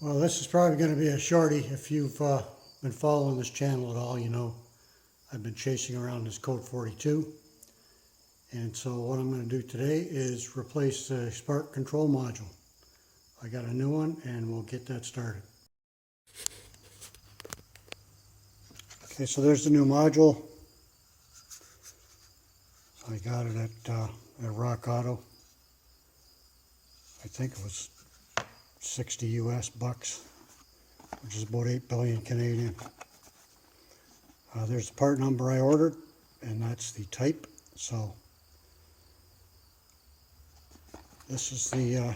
Well, this is probably going to be a shorty. If you've been following this channel at all, you know I've been chasing around this code 42. And so what I'm going to do today is replace the spark control module. I got a new one and we'll get that started. Okay, so there's the new module. I got it at Rock Auto. I think it was 60 US bucks, which is about 8 billion Canadian. There's the part number I ordered, and that's the type. So this is the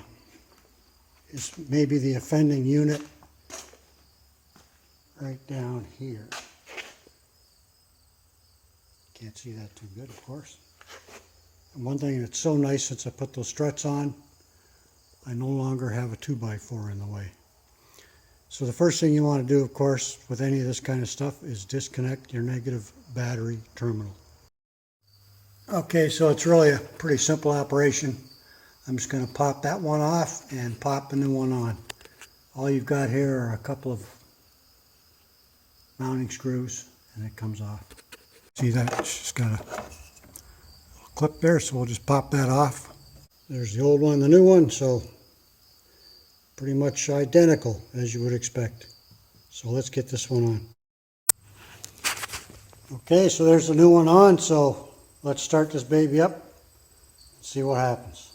is maybe the offending unit right down here. Can't see that too good, of course. And one thing that's so nice, since I put those struts on, I no longer have a 2x4 in the way. So the first thing you want to do, of course, with any of this kind of stuff is disconnect your negative battery terminal. Okay, so it's really a pretty simple operation. I'm just going to pop that one off and pop the new one on. All you've got here are a couple of mounting screws and it comes off. See that? It's just got a clip there, so we'll just pop that off. There's the old one, the new one, so pretty much identical as you would expect. So let's get this one on. Okay, so there's the new one on, so let's start this baby up and see what happens.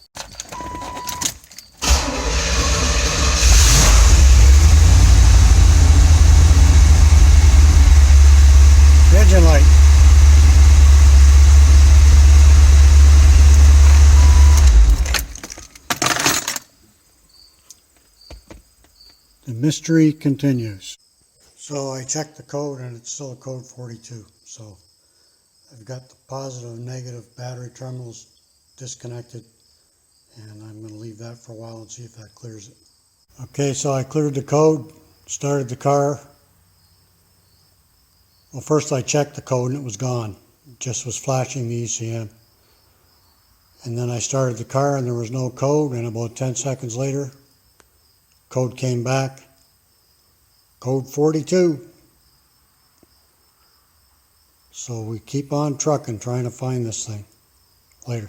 Engine light. The mystery continues. So I checked the code and it's still a code 42. So I've got the positive and negative battery terminals disconnected, and I'm going to leave that for a while and see if that clears it. Okay, so I cleared the code, started the car. Well, first I checked the code and it was gone. It just was flashing the ECM. And then I started the car and there was no code, and about 10 seconds later, code came back, code 42. So we keep on trucking, trying to find this thing. Later.